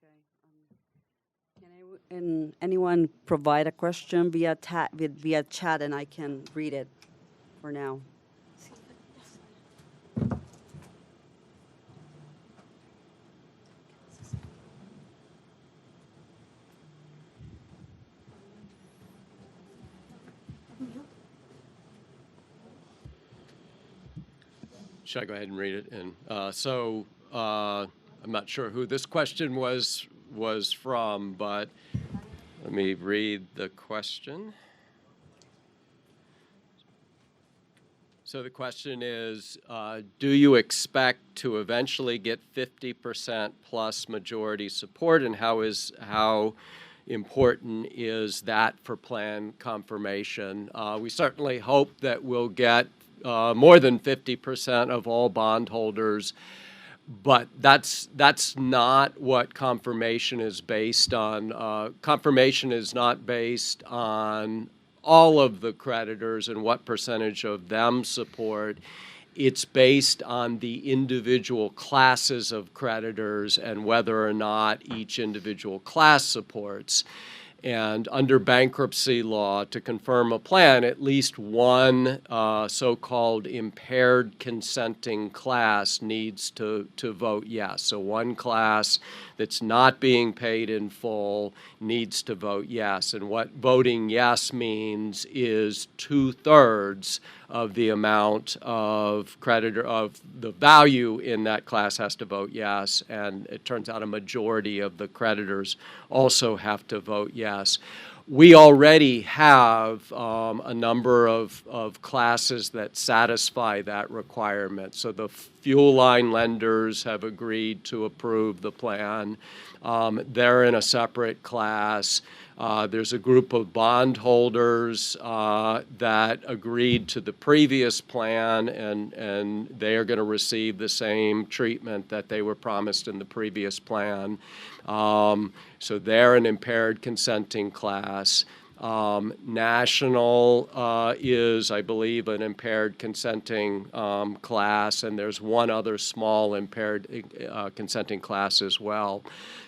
Okay. And anyone provide a question via chat, and I can read it for now. Should I go ahead and read it? And I'm not sure who this question was from, but let me read the question. So the question is, do you expect to eventually get 50% plus majority support, and how important is that for plan confirmation? We certainly hope that we'll get more than 50% of all bondholders, but that's not what confirmation is based on. Confirmation is not based on all of the creditors and what percentage of them support. It's based on the individual classes of creditors and whether or not each individual class supports. And under bankruptcy law, to confirm a plan, at least one so-called impaired consenting class needs to vote yes. So one class that's not being paid in full needs to vote yes. And what voting yes means is 2/3 of the amount of creditor of the value in that class has to vote yes, and it turns out a majority of the creditors also have to vote yes. We already have a number of classes that satisfy that requirement. So the fuel line lenders have agreed to approve the plan. They're in a separate class. There's a group of bondholders that agreed to the previous plan, and they are going to receive the same treatment that they were promised in the previous plan. So they're an impaired consenting class. National is, I believe, an impaired consenting class, and there's one other small impaired consenting class as well.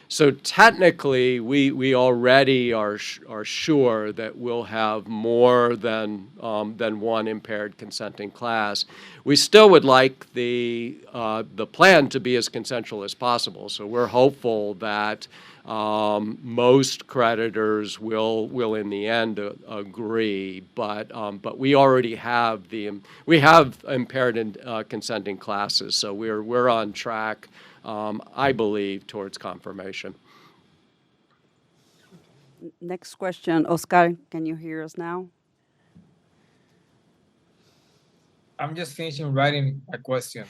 So technically, we already are sure that we'll have more than one impaired consenting class. We still would like the plan to be as consensual as possible. So we're hopeful that most creditors will in the end agree, but we already have impaired and consenting classes, so we're on track. I believe, towards confirmation. Next question, Oscar, can you hear us now? I'm just finishing writing a question,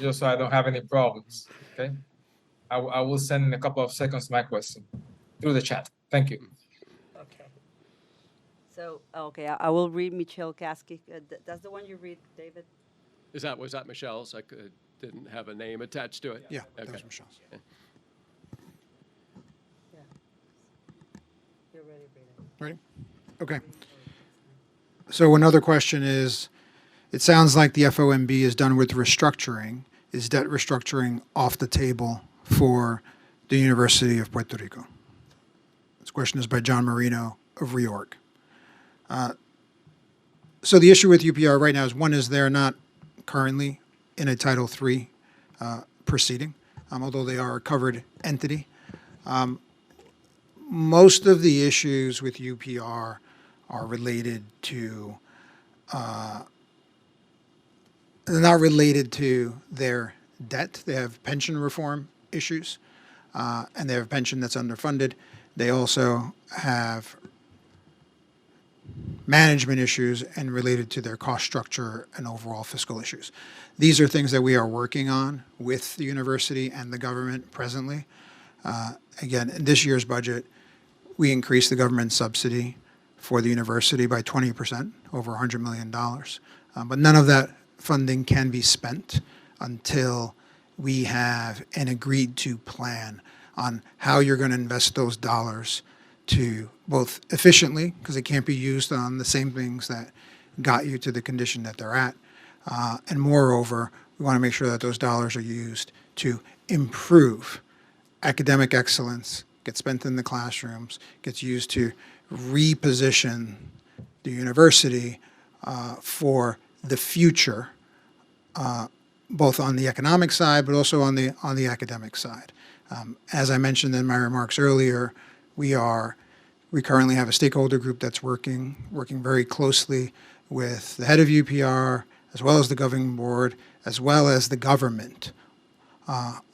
just so I don't have any problems, okay? I will send in a couple of seconds my question through the chat. Thank you. Okay. So, okay, I will read Michelle Kasky. That's the one you read, David? Was that Michelle's? I didn't have a name attached to it. Yeah, okay. that was Michelle's. Yeah. You're ready, Breda. Ready? Okay. So another question is, it sounds like the FOMB is done with restructuring. Is debt restructuring off the table for the University of Puerto Rico? This question is by John Marino of Reorg. So the issue with UPR right now is, one, is they're not currently in a Title III proceeding, although they are a covered entity. Most of the issues with UPR are related to, they're not related to their debt. They have pension reform issues, and they have a pension that's underfunded. They also have management issues and related to their cost structure and overall fiscal issues. These are things that we are working on with the university and the government presently. Again, in this year's budget, we increased the government subsidy for the university by 20%, over $100 million. But none of that funding can be spent until we have an agreed to plan on how you're going to invest those dollars to both efficiently, because it can't be used on the same things that got you to the condition that they're at. And moreover, we want to make sure that those dollars are used to improve academic excellence gets spent in the classrooms, gets used to reposition the university for the future, both on the economic side, but also on the academic side. As I mentioned in my remarks earlier, we currently have a stakeholder group that's working very closely with the head of UPR, as well as the governing board, as well as the government.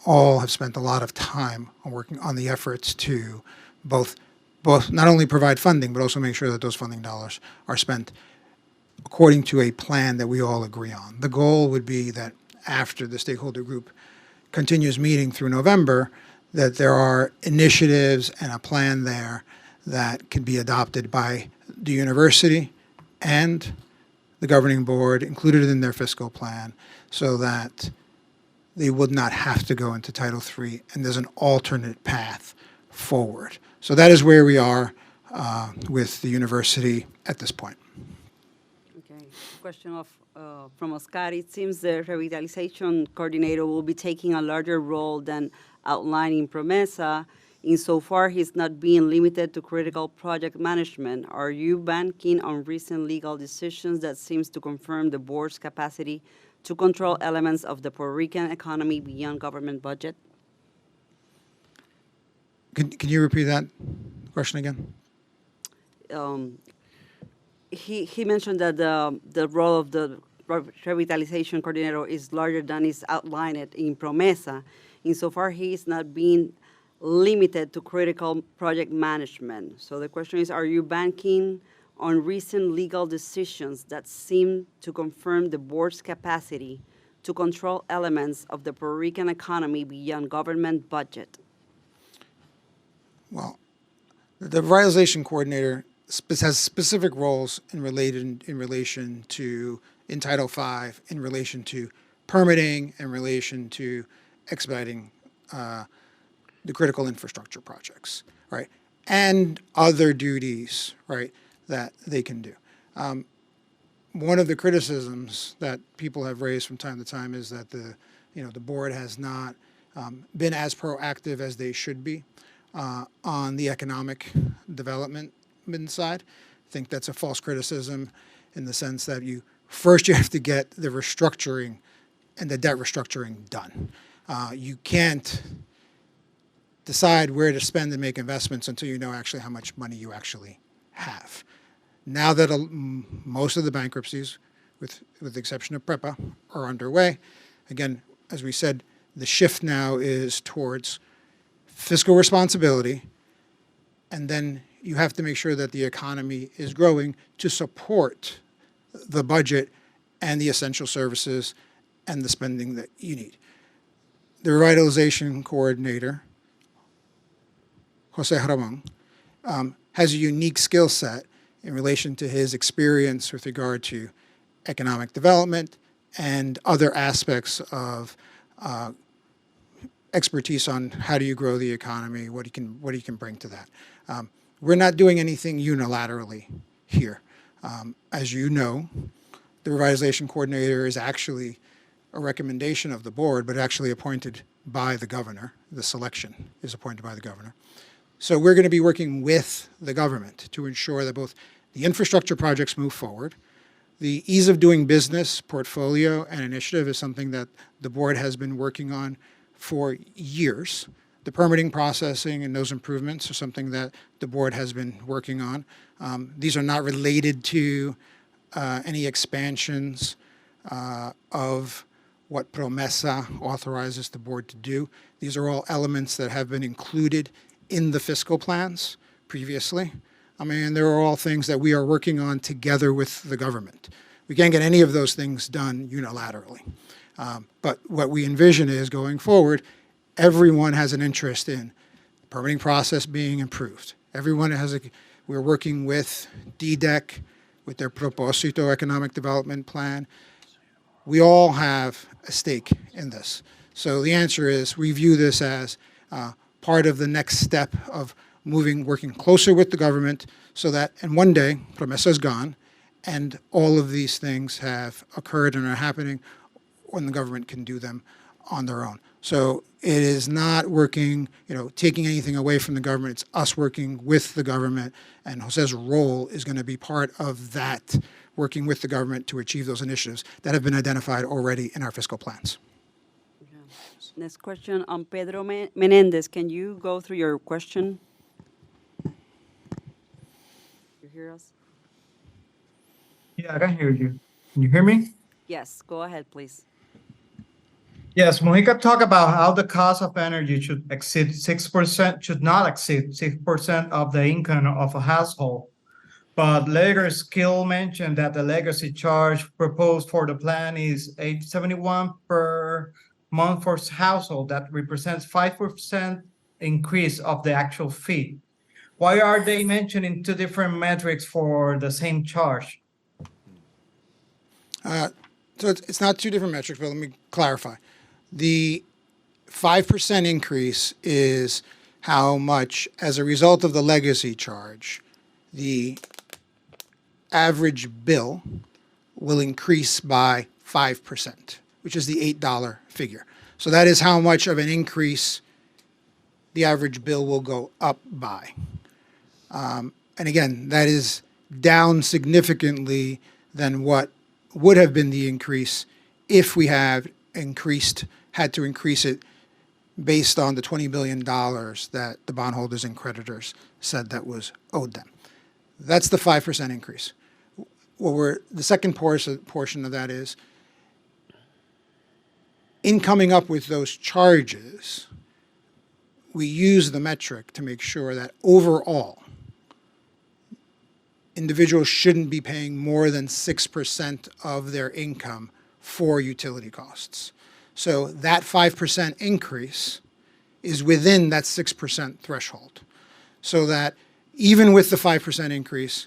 All have spent a lot of time on working on the efforts to both not only provide funding, but also make sure that those funding dollars are spent according to a plan that we all agree on. The goal would be that after the stakeholder group continues meeting through November, that there are initiatives and a plan there that can be adopted by the university and the governing board, included in their fiscal plan, so that they would not have to go into Title III, and there's an alternate path forward. So that is where we are with the university at this point. Okay. Question from Oscar. It seems the revitalization coordinator will be taking a larger role than outlined in Promesa. Insofar, he's not being limited to critical project management. Are you banking on recent legal decisions that seems to confirm the board's capacity to control elements of the Puerto Rican economy beyond government budget? Can you repeat that question again? He mentioned that the role of the revitalization coordinator is larger than is outlined in Promesa. Insofar, he is not being limited to critical project management. So the question is, are you banking on recent legal decisions that seem to confirm the board's capacity to control elements of the Puerto Rican economy beyond government budget? Well, the revitalization coordinator has specific roles in relation to in Title V, in relation to permitting, in relation to expediting the critical infrastructure projects, right, and other duties, right, that they can do. One of the criticisms that people have raised from time to time is that the board has not been as proactive as they should be on the economic development side. I think that's a false criticism in the sense that you have to get the restructuring and the debt restructuring done. You can't decide where to spend and make investments until you know actually how much money you actually have. Now that most of the bankruptcies, with the exception of PREPA, are underway, again, as we said, the shift now is towards fiscal responsibility, and then you have to make sure that the economy is growing to support the budget and the essential services and the spending that you need. The revitalization coordinator, Jose Ramon, has a unique skill set in relation to his experience with regard to economic development and other aspects of expertise on how do you grow the economy, what he can bring to that. We're not doing anything unilaterally here. As you know, the revitalization coordinator is actually a recommendation of the board, but actually appointed by the governor. The selection is appointed by the governor. So we're going to be working with the government to ensure that both the infrastructure projects move forward. The ease of doing business portfolio and initiative is something that the board has been working on for years. The permitting processing and those improvements are something that the board has been working on. These are not related to any expansions of what Promesa authorizes the board to do. These are all elements that have been included in the fiscal plans previously. I mean, there are all things that we are working on together with the government. We can't get any of those things done unilaterally. But what we envision is going forward, everyone has an interest in the permitting process being improved. We're working with DDEC, with their Propósito Economic Development Plan. We all have a stake in this. So the answer is we view this as part of the next step of working closer with the government so that, and one day, Promesa is gone, and all of these things have occurred and are happening when the government can do them on their own. So it is not working, taking anything away from the government. It's us working with the government, and Jose's role is going to be part of that, working with the government to achieve those initiatives that have been identified already in our fiscal plans. Next question, Pedro Menendez, can you go through your question? You hear us? Yeah, I can hear you. Can you hear me? Yes, go ahead, please. Yes, Monica talked about how the cost of energy should exceed 6%, should not exceed 6% of the income of a household. But later, Skill mentioned that the legacy charge proposed for the plan is $871 per month for household. That represents 5% increase of the actual fee. Why are they mentioning two different metrics for the same charge? So it's not two different metrics, but let me clarify. The 5% increase is how much, as a result of the legacy charge, the average bill will increase by 5%, which is the $8 figure. So that is how much of an increase the average bill will go up by. And again, that is down significantly than what would have been the increase if we had to increase it based on the $20 billion that the bondholders and creditors said that was owed them. That's the 5% increase. The second portion of that is, in coming up with those charges, we use the metric to make sure that overall, individuals shouldn't be paying more than 6% of their income for utility costs. So that 5% increase is within that 6% threshold. So that even with the 5% increase,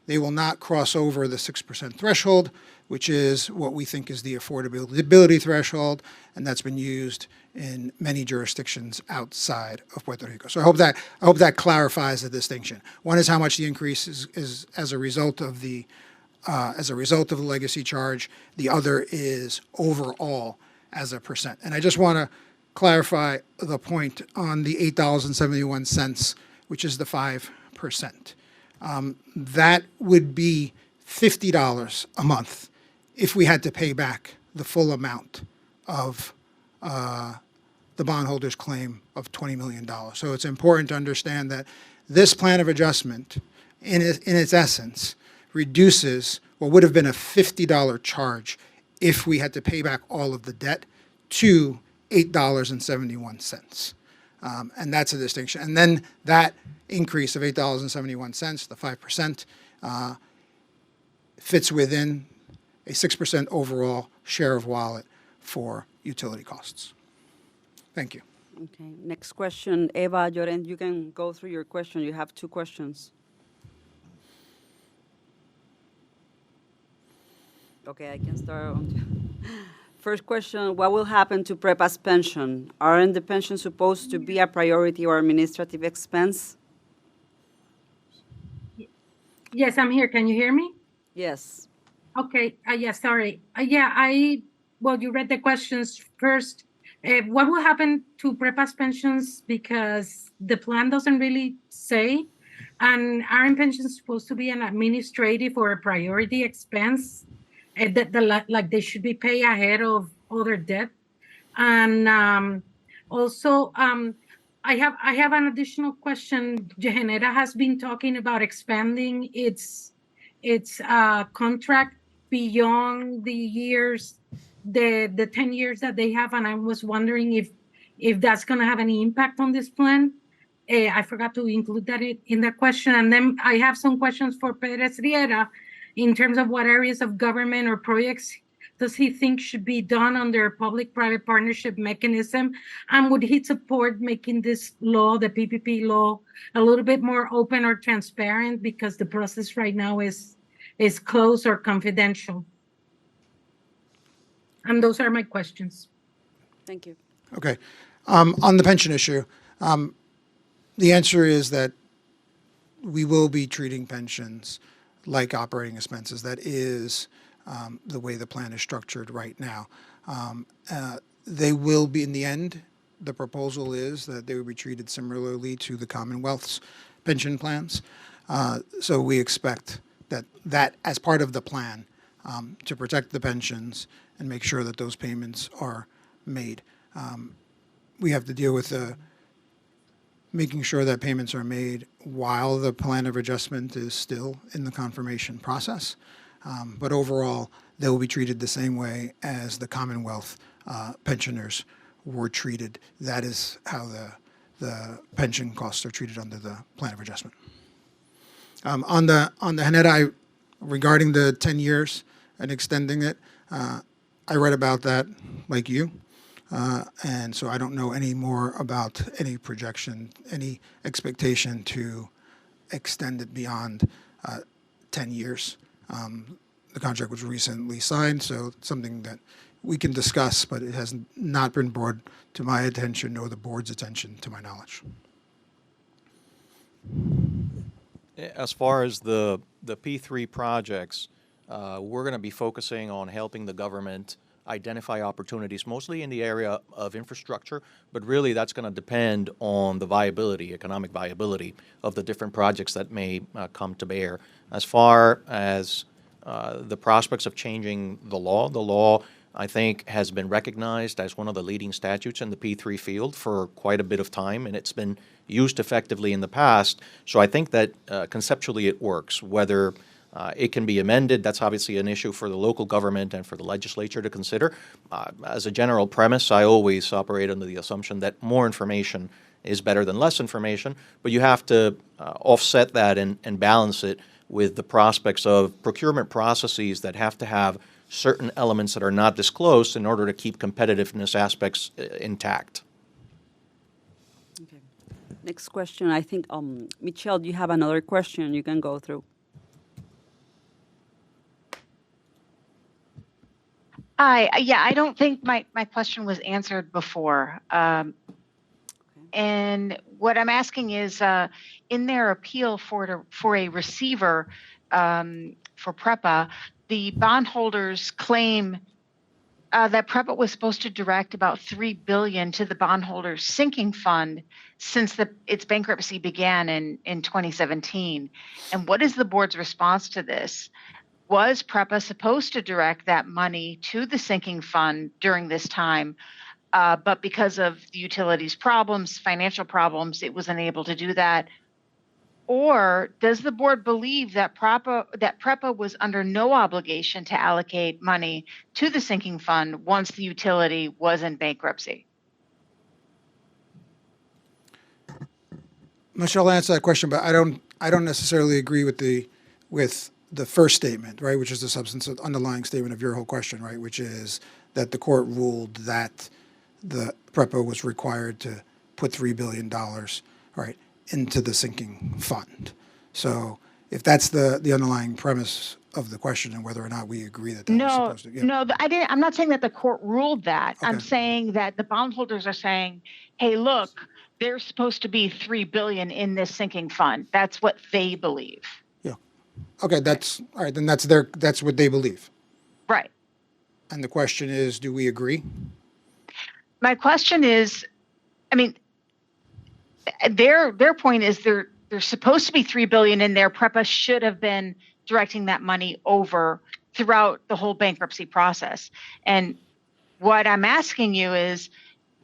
they will not cross over the 6% threshold, which is what we think is the affordability threshold, and that's been used in many jurisdictions outside of Puerto Rico. So I hope that clarifies the distinction. One is how much the increase is as a result of the legacy charge. The other is overall as a percent. And I just want to clarify the point on the $8.71, which is the 5%. That would be $50 a month if we had to pay back the full amount of the bondholders' claim of $20 million. So it's important to understand that this plan of adjustment, in its essence, reduces what would have been a $50 charge if we had to pay back all of the debt to $8.71. And that's a distinction. And then that increase of $8.71, the 5%, fits within a 6% overall share of wallet for utility costs. Thank you. Okay, next question, Eva Llorent, you can go through your question. You have two questions. Okay, I can start. First question, what will happen to Prepa's pension? Aren't the pensions supposed to be a priority or administrative expense? Yes, I'm here. Can you hear me? Yes. Okay. Yeah, sorry. Well, you read the questions first. What will happen to Prepa's pensions? Because the plan doesn't really say, and our pension is supposed to be an administrative or a priority expense. Like they should be paid ahead of other debt. And also, I have an additional question. Gehenera has been talking about expanding its contract beyond the years, the 10 years that they have, and I was wondering if that's going to have any impact on this plan. I forgot to include that in the question. And then I have some questions for Perez Riera in terms of what areas of government or projects does he think should be done under a public-private partnership mechanism? And would he support making this law, the PPP law, a little bit more open or transparent, because the process right now is closed or confidential? And those are my questions. Thank you. Okay. On the pension issue, the answer is that we will be treating pensions like operating expenses. That is the way the plan is structured right now. They will be, in the end, the proposal is that they would be treated similarly to the Commonwealth's pension plans. So we expect that as part of the plan to protect the pensions and make sure that those payments are made. We have to deal with making sure that payments are made while the plan of adjustment is still in the confirmation process. But overall, they will be treated the same way as the Commonwealth pensioners were treated. That is how the pension costs are treated under the plan of adjustment. On the Haneda, regarding the 10 years and extending it, I read about that like you. And so I don't know any more about any projection, any expectation to extend it beyond 10 years. The contract was recently signed, so it's something that we can discuss, but it has not been brought to my attention nor the board's attention, to my knowledge. As far as the P3 projects, we're going to be focusing on helping the government identify opportunities, mostly in the area of infrastructure, but really that's going to depend on the viability, economic viability of the different projects that may come to bear. As far as the prospects of changing the law, I think, has been recognized as one of the leading statutes in the P3 field for quite a bit of time, and it's been used effectively in the past. So I think that conceptually it works. Whether it can be amended, that's obviously an issue for the local government and for the legislature to consider. As a general premise, I always operate under the assumption that more information is better than less information, but you have to offset that and balance it with the prospects of procurement processes that have to have certain elements that are not disclosed in order to keep competitiveness aspects intact. Okay. Next question, I think, Michelle, you have another question you can go through. Yeah, I don't think my question was answered before. And what I'm asking is, in their appeal for a receiver for PREPA, the bondholders claim that PREPA was supposed to direct about $3 billion to the bondholders' sinking fund since its bankruptcy began in 2017. And what is the board's response to this? Was PREPA supposed to direct that money to the sinking fund during this time, but because of the utilities' problems, financial problems, it was unable to do that? Or does the board believe that PREPA was under no obligation to allocate money to the sinking fund once the utility was in bankruptcy? Michelle will answer that question, but I don't necessarily agree with the first statement, right, which is the substance of the underlying statement of your whole question, right, which is that the court ruled that the PREPA was required to put $3 billion, right, into the sinking fund. So if that's the underlying premise of the question and whether or not we agree that was supposed to. Yeah. No, I'm not saying that the court ruled that. Okay. I'm saying that the bondholders are saying, hey, look, there's supposed to be $3 billion in this sinking fund. That's what they believe. Yeah. Okay, that's all right. Then that's what they believe. Right. And the question is, do we agree? My question is, I mean, their point is there's supposed to be $3 billion in there. PREPA should have been directing that money over throughout the whole bankruptcy process. And what I'm asking you is,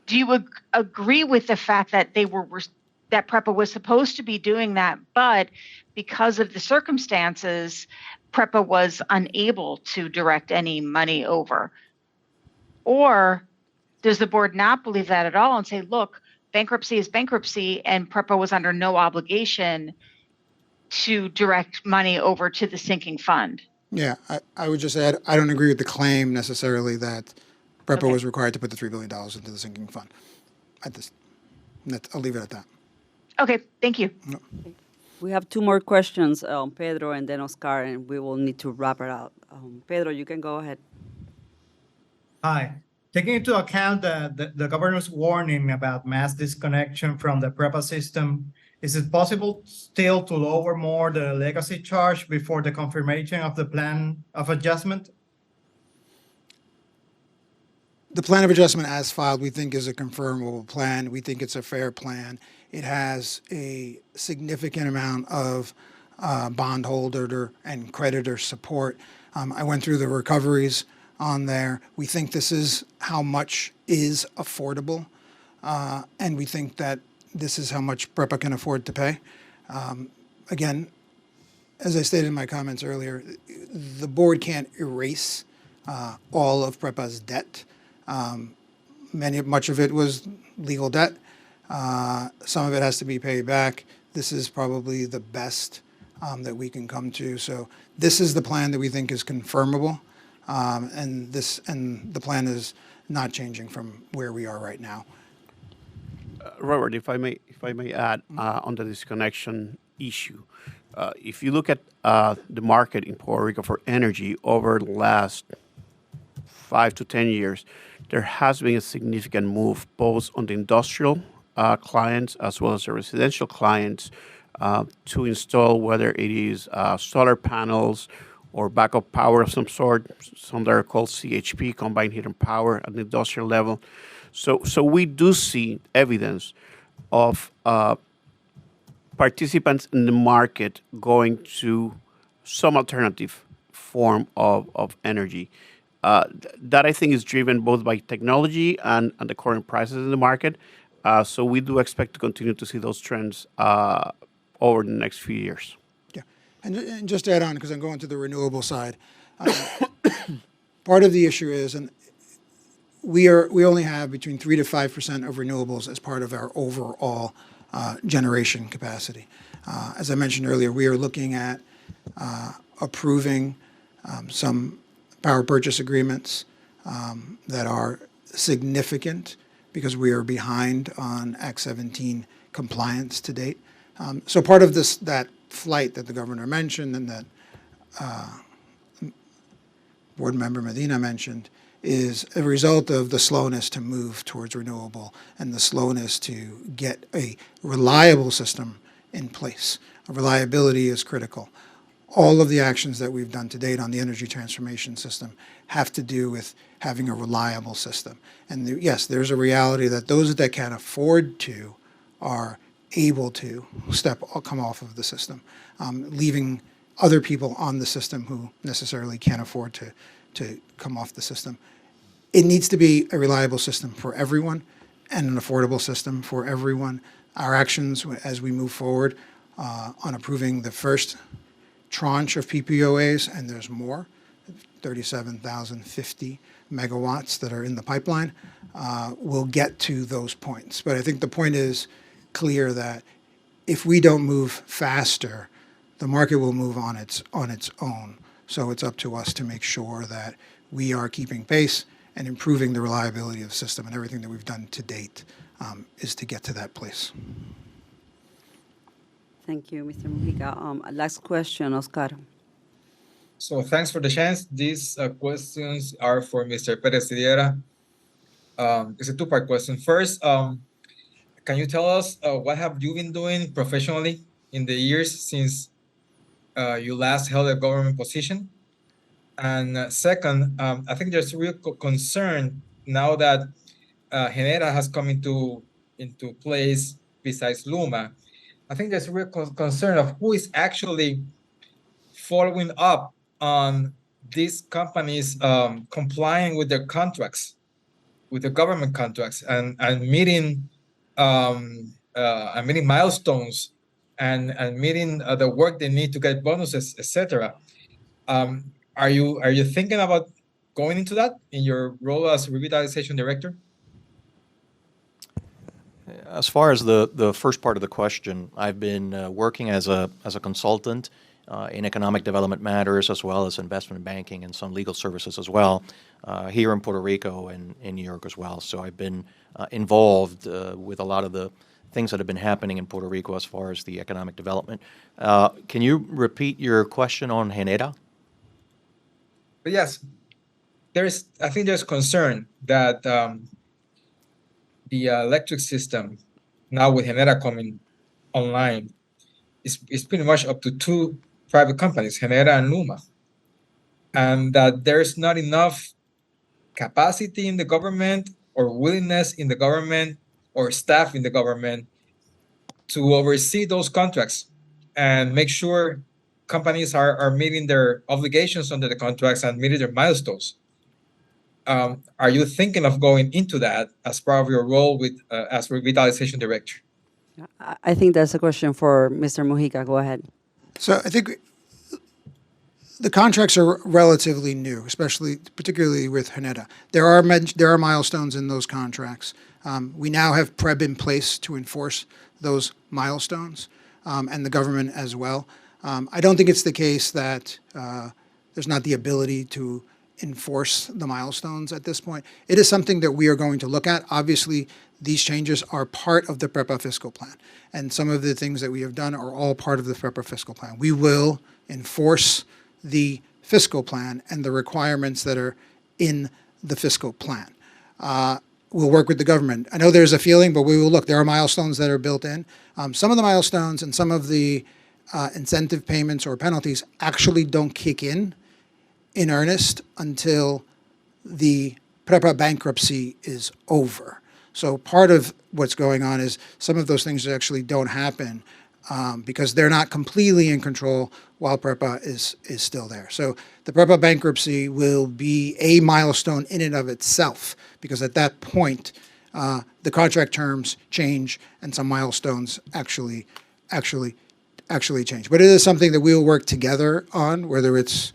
do you agree with the fact that that PREPA was supposed to be doing that, but because of the circumstances, PREPA was unable to direct any money over? Or does the board not believe that at all and say, look, bankruptcy is bankruptcy and PREPA was under no obligation to direct money over to the sinking fund? Yeah, I would just add, I don't agree with the claim necessarily that PREPA was required to put the $3 billion into the sinking fund. I'll leave it at that. Okay, thank you. No. We have two more questions, Pedro and then Oscar, and we will need to wrap it up. Pedro, you can go ahead. Hi. Taking into account the governor's warning about mass disconnection from the PREPA system, is it possible still to lower more the legacy charge before the confirmation of the plan of adjustment? The plan of adjustment as filed, we think is a confirmable plan. We think it's a fair plan. It has a significant amount of bondholder and creditor support. I went through the recoveries on there. We think this is how much is affordable, and we think that this is how much PREPA can afford to pay. Again, as I stated in my comments earlier, the board can't erase all of PREPA's debt. Much of it was legal debt. Some of it has to be paid back. This is probably the best that we can come to. So this is the plan that we think is confirmable, and the plan is not changing from where we are right now. Robert, if I may add on the disconnection issue, if you look at the market in Puerto Rico for energy over the last 5 to 10 years, there has been a significant move both on the industrial clients as well as the residential clients to install, whether it is solar panels or backup power of some sort. Some that are called CHP, combined heat and power, at the industrial level. So we do see evidence of participants in the market going to some alternative form of energy. That I think is driven both by technology and the current prices in the market. So we do expect to continue to see those trends over the next few years. Yeah, and just to add on, because I'm going to the renewable side, part of the issue is, and we only have between 3 to 5% of renewables as part of our overall generation capacity. As I mentioned earlier, we are looking at approving some power purchase agreements that are significant because we are behind on Act 17 compliance to date. So part of that flight that the governor mentioned and that board member Medina mentioned is a result of the slowness to move towards renewable and the slowness to get a reliable system in place. Reliability is critical. All of the actions that we've done to date on the energy transformation system have to do with having a reliable system. And yes, there's a reality that those that can afford to are able to come off of the system, leaving other people on the system who necessarily can't afford to come off the system. It needs to be a reliable system for everyone and an affordable system for everyone. Our actions as we move forward on approving the first tranche of PPOAs, and there's more, 37,050 megawatts that are in the pipeline, will get to those points. But I think the point is clear that if we don't move faster, the market will move on its own. So it's up to us to make sure that we are keeping pace and improving the reliability of the system, and everything that we've done to date is to get to that place. Thank you, Mr. Mujica. Last question, Oscar. So thanks for the chance. These questions are for Mr. Perez Sierra. It's a two-part question. First, can you tell us what have you been doing professionally in the years since you last held a government position? And second, I think there's real concern now that Genera has come into place besides Luma. I think there's a real concern of who is actually following up on these companies complying with their contracts, with the government contracts, and meeting milestones and meeting the work they need to get bonuses, etc. Are you thinking about going into that in your role as revitalization director? As far as the first part of the question, I've been working as a consultant in economic development matters, as well as investment banking and some legal services as well, here in Puerto Rico and in New York as well. So I've been involved with a lot of the things that have been happening in Puerto Rico as far as the economic development. Can you repeat your question on Genera? But yes, I think there's concern that the electric system, now with Genera coming online, is pretty much up to two private companies, Genera and Luma, and that there's not enough capacity in the government or willingness in the government or staff in the government to oversee those contracts and make sure companies are meeting their obligations under the contracts and meeting their milestones. Are you thinking of going into that as part of your role with as revitalization director? I think that's a question for Mr. Mujica. Go ahead. So I think the contracts are relatively new, particularly with Haneda. There are milestones in those contracts. We now have PREB in place to enforce those milestones, and the government as well. I don't think it's the case that there's not the ability to enforce the milestones at this point. It is something that we are going to look at. Obviously, these changes are part of the PREPA fiscal plan, and some of the things that we have done are all part of the PREPA fiscal plan. We will enforce the fiscal plan and the requirements that are in the fiscal plan. We'll work with the government. I know there's a feeling, but we will look. There are milestones that are built in. Some of the milestones and some of the incentive payments or penalties actually don't kick in earnest until the PREPA bankruptcy is over. So part of what's going on is some of those things actually don't happen because they're not completely in control while PREPA is still there. So the PREPA bankruptcy will be a milestone in and of itself because at that point, the contract terms change and some milestones actually change. But it is something that we will work together on, whether it's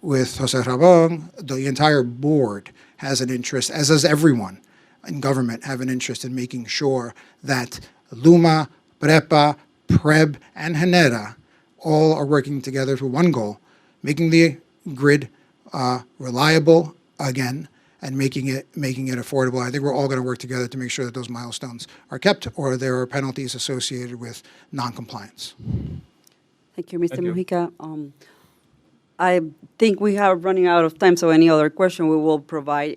with Jose Rabon. The entire board has an interest, as does everyone in government have an interest in making sure that Luma, PREPA, PREB, and Haneda all are working together for one goal, making the grid reliable again and making it affordable. I think we're all going to work together to make sure that those milestones are kept or there are penalties associated with non-compliance. Thank you, Mr. Thank you. Mujica. I think we are running out of time, so any other question we will provide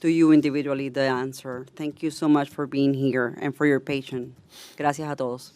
to you individually the answer. Thank you so much for being here and for your patience. Gracias a todos.